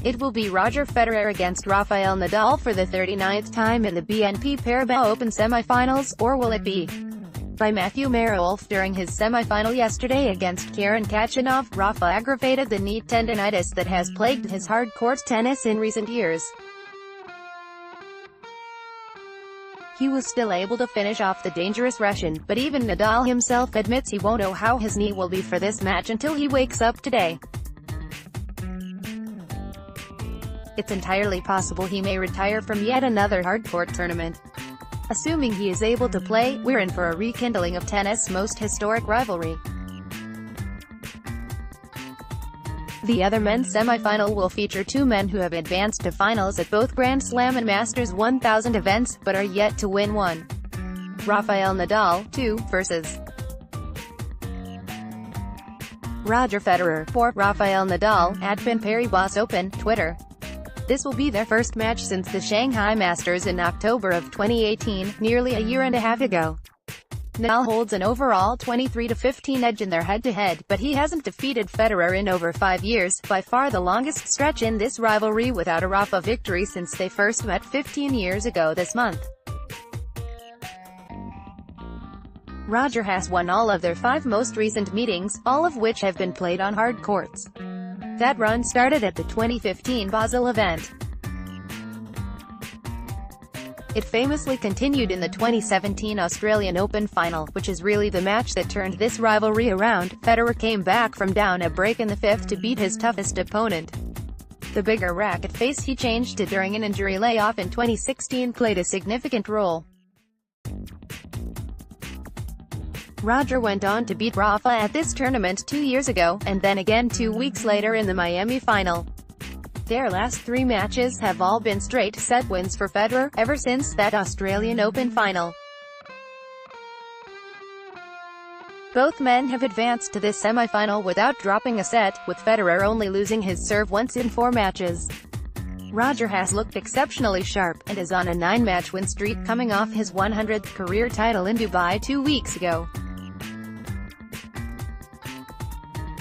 It will be Roger Federer against Rafael Nadal for the 39th time in the BNP Paribas Open Semi-Finals, or will it be by Matthew Marolf during his semi-final yesterday against Karen Khachanov? Rafa aggravated the knee tendinitis that has plagued his hard-court tennis in recent years. He was still able to finish off the dangerous Russian, but even Nadal himself admits he won't know how his knee will be for this match until he wakes up today. It's entirely possible he may retire from yet another hard-court tournament. Assuming he is able to play, we're in for a rekindling of tennis' most historic rivalry. The other men's semi-final will feature two men who have advanced to finals at both Grand Slam and Masters 1000 events, but are yet to win one. Rafael Nadal, 2, versus Roger Federer, 4. Rafael Nadal, at BNP Paribas Open, Twitter. This will be their first match since the Shanghai Masters in October of 2018, nearly a year and a half ago. Nadal holds an overall 23-15 edge in their head-to-head, but he hasn't defeated Federer in over 5 years, by far the longest stretch in this rivalry without a Rafa victory since they first met 15 years ago this month. Roger has won all of their 5 most recent meetings, all of which have been played on hard courts. That run started at the 2015 Basel event. It famously continued in the 2017 Australian Open final, which is really the match that turned this rivalry around. Federer came back from down a break in the 5th to beat his toughest opponent. The bigger racket face he changed to during an injury layoff in 2016 played a significant role. Roger went on to beat Rafa at this tournament 2 years ago, and then again 2 weeks later in the Miami final. Their last 3 matches have all been straight-set wins for Federer, ever since that Australian Open final. Both men have advanced to this semi-final without dropping a set, with Federer only losing his serve once in 4 matches. Roger has looked exceptionally sharp, and is on a 9-match win streak coming off his 100th career title in Dubai 2 weeks ago.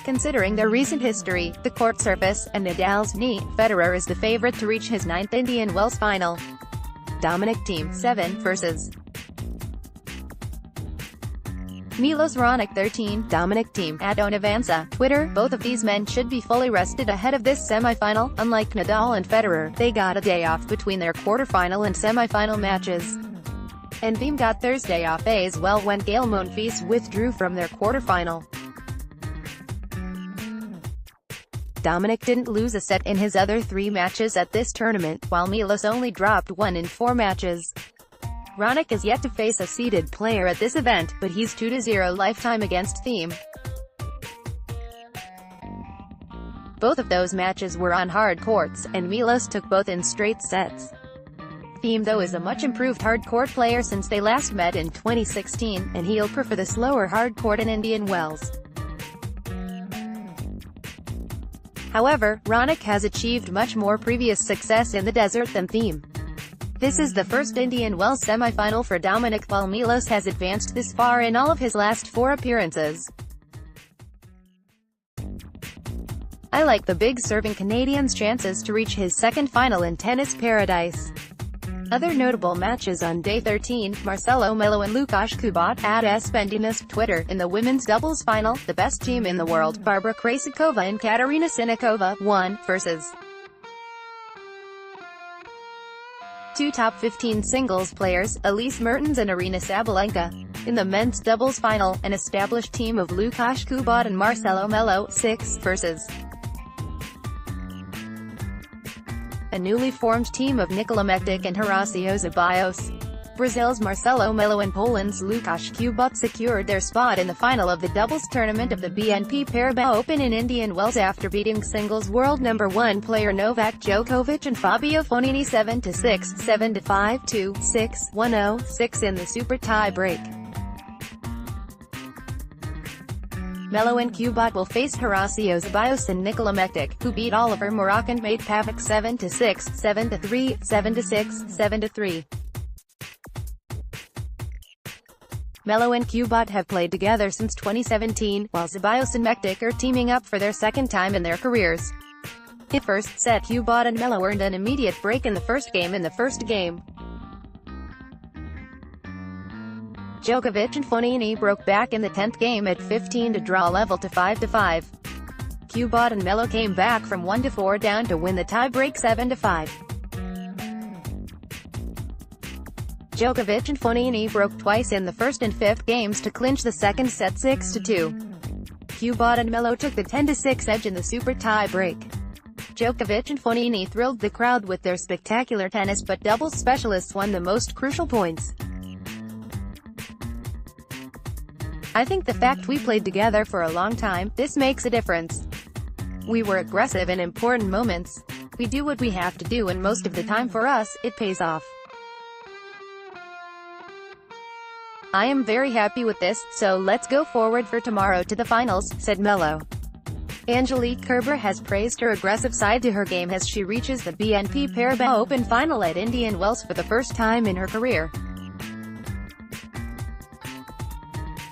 Considering their recent history, the court surface, and Nadal's knee, Federer is the favorite to reach his 9th Indian Wells final. Dominic Thiem, 7, versus Milos Raonic, 13. Dominic Thiem, at Onavansa, Twitter. Both of these men should be fully rested ahead of this semi-final. Unlike Nadal and Federer, they got a day off between their quarterfinal and semi-final matches. And Thiem got Thursday off as well when Gael Monfils withdrew from their quarterfinal. Dominic didn't lose a set in his other 3 matches at this tournament, while Milos only dropped 1 in 4 matches. Raonic is yet to face a seeded player at this event, but he's 2-0 lifetime against Thiem. Both of those matches were on hard courts, and Milos took both in straight sets. Thiem, though, is a much improved hard court player since they last met in 2016, and he'll prefer the slower hard court in Indian Wells. However, Raonic has achieved much more previous success in the desert than Thiem. This is the first Indian Wells semi-final for Dominic, while Milos has advanced this far in all of his last 4 appearances. I like the big serving Canadian's chances to reach his 2nd final in tennis paradise. Other notable matches on day 13, Marcelo Melo and Łukasz Kubot, at Spendinas, Twitter. In the women's doubles final, the best team in the world, Barbara Krejcikova and Katarina Siniakova, 1, versus 2 top 15 singles players, Elise Mertens and Aryna Sabalenka. In the men's doubles final, an established team of Łukasz Kubot and Marcelo Melo, 6, versus a newly formed team of Nikola Mektic and Horacio Zeballos. Brazil's Marcelo Melo and Poland's Łukasz Kubot secured their spot in the final of the doubles tournament of the BNP Paribas Open in Indian Wells after beating singles world number 1 player Novak Djokovic and Fabio Fognini 7-6, 7-5, 2, 6, 1-0, 6 in the super tie-break. Melo and Kubot will face Horacio Zeballos and Nikola Mektic, who beat Oliver Moroccan-made Pavic 7-6, 7-3, 7-6, 7-3. Melo and Kubot have played together since 2017, while Zeballos and Mektic are teaming up for their second time in their careers. In first set, Cubat and Melo earned an immediate break in the first game. Djokovic and Fognini broke back in the 10th game at 15 to draw level to 5-5. Cubat and Melo came back from 1-4 down to win the tie-break 7-5. Djokovic and Fognini broke twice in the first and fifth games to clinch the second set 6-2. Cubat and Melo took the 10-6 edge in the super tie-break. Djokovic and Fognini thrilled the crowd with their spectacular tennis, but doubles specialists won the most crucial points. I think the fact we played together for a long time, this makes a difference. We were aggressive in important moments. We do what we have to do, and most of the time for us, it pays off. I am very happy with this, so let's go forward for tomorrow to the finals, said Melo. Angelique Kerber has praised her aggressive side to her game as she reaches the BNP Paribas Open final at Indian Wells for the first time in her career.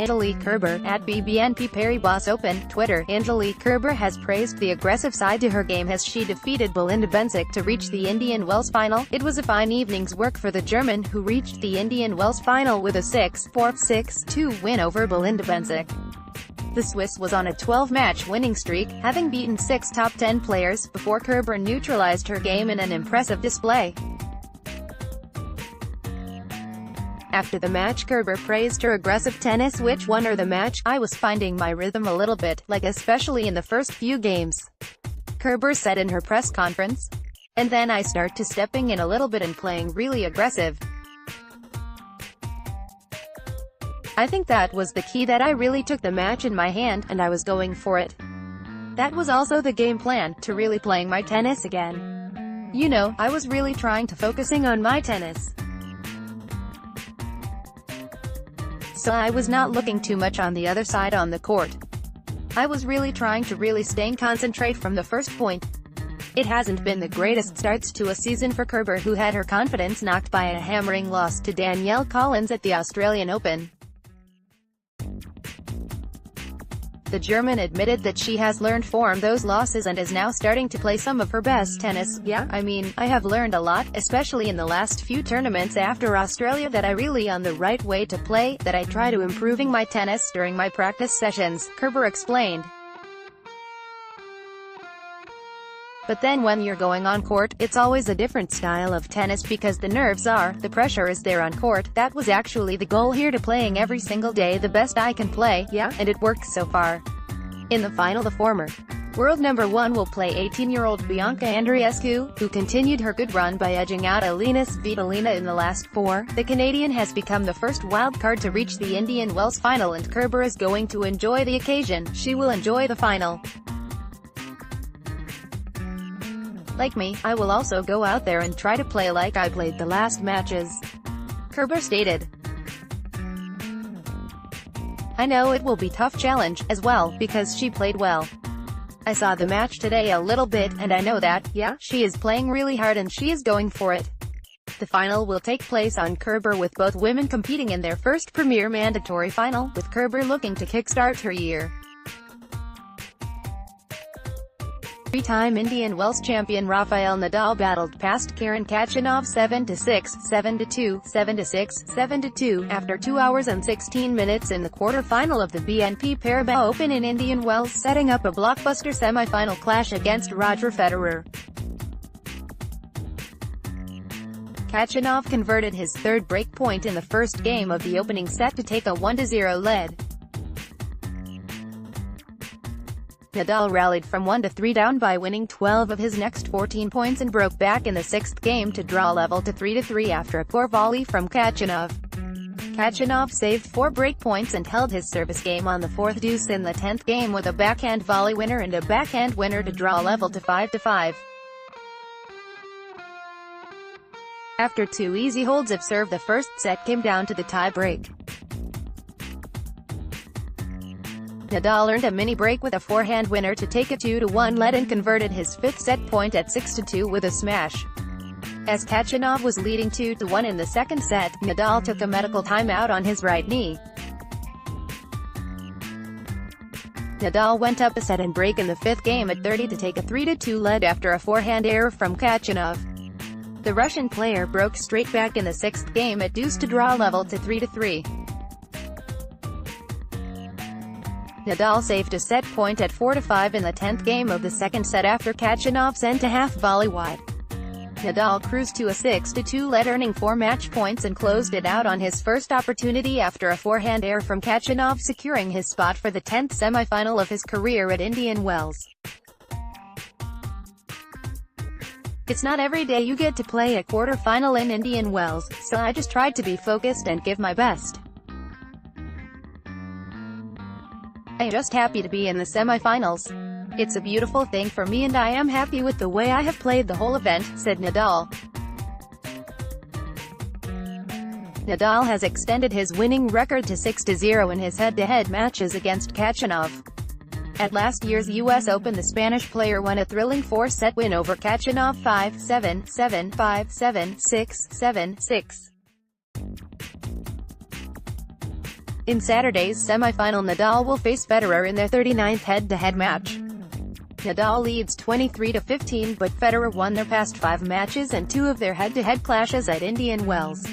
Angelique Kerber, at BNP Paribas Open, Twitter. Angelique Kerber has praised the aggressive side to her game as she defeated Belinda Bencic to reach the Indian Wells final. It was a fine evening's work for the German, who reached the Indian Wells final with a 6-4, 6-2 win over Belinda Bencic. The Swiss was on a 12-match winning streak, having beaten 6 top 10 players, before Kerber neutralized her game in an impressive display. After the match, Kerber praised her aggressive tennis, which won her the match. I was finding my rhythm a little bit, especially in the first few games, Kerber said in her press conference. And then I start to stepping in a little bit and playing really aggressive. I think that was the key, that I really took the match in my hand, and I was going for it. That was also the game plan, to really playing my tennis again. You know, I was really trying to focusing on my tennis. So I was not looking too much on the other side on the court. I was really trying to really stay concentrate from the first point. It hasn't been the greatest starts to a season for Kerber, who had her confidence knocked by a hammering loss to Danielle Collins at the Australian Open. The German admitted that she has learned from those losses and is now starting to play some of her best tennis. Yeah, I mean, I have learned a lot, especially in the last few tournaments after Australia, that I really on the right way to play, that I try to improving my tennis during my practice sessions, Kerber explained. But then when you're going on court, it's always a different style of tennis because the nerves are, the pressure is there on court. That was actually the goal here, to playing every single day the best I can play, yeah, and it worked so far. In the final, the former world number 1 will play 18-year-old Bianca Andreescu, who continued her good run by edging out Alina Svitolina in the last 4. The Canadian has become the first wildcard to reach the Indian Wells final, and Kerber is going to enjoy the occasion. She will enjoy the final. Like me, I will also go out there and try to play like I played the last matches, Kerber stated. I know it will be tough challenge, as well, because she played well. I saw the match today a little bit, and I know that, yeah, she is playing really hard and she is going for it. The final will take place on Kerber, with both women competing in their first Premier Mandatory final, with Kerber looking to kickstart her year. Three-time Indian Wells champion Rafael Nadal battled past Karen Khachanov 7-6, 7-2, 7-6, 7-2, after 2 hours and 16 minutes in the quarter-final of the BNP Paribas Open in Indian Wells, setting up a blockbuster semi-final clash against Roger Federer. Khachanov converted his third break point in the first game of the opening set to take a 1-0 lead. Nadal rallied from 1-3 down by winning 12 of his next 14 points and broke back in the sixth game to draw level to 3-3 after a poor volley from Khachanov. Khachanov saved 4 break points and held his service game on the fourth deuce in the 10th game with a backhand volley winner and a backhand winner to draw level to 5-5. After 2 easy holds of serve, the first set came down to the tie break. Nadal earned a mini break with a forehand winner to take a 2-1 lead and converted his fifth set point at 6-2 with a smash. As Khachanov was leading 2-1 in the second set, Nadal took a medical timeout on his right knee. Nadal went up a set and break in the fifth game at 30 to take a 3-2 lead after a forehand error from Khachanov. The Russian player broke straight back in the sixth game at deuce to draw level to 3-3. Nadal saved a set point at 4-5 in the 10th game of the second set after Khachanov sent a half volley wide. Nadal cruised to a 6-2 lead, earning 4 match points, and closed it out on his first opportunity after a forehand error from Khachanov, securing his spot for the 10th semi-final of his career at Indian Wells. It's not every day you get to play a quarter-final in Indian Wells, so I just tried to be focused and give my best. I'm just happy to be in the semi-finals. It's a beautiful thing for me and I am happy with the way I have played the whole event, said Nadal. Nadal has extended his winning record to 6-0 in his head-to-head matches against Khachanov. At last year's US Open, the Spanish player won a thrilling 4-set win over Khachanov 5-7, 7-5, 7-6, 7-6. In Saturday's semi-final, Nadal will face Federer in their 39th head-to-head match. Nadal leads 23-15, but Federer won their past 5 matches and 2 of their head-to-head clashes at Indian Wells.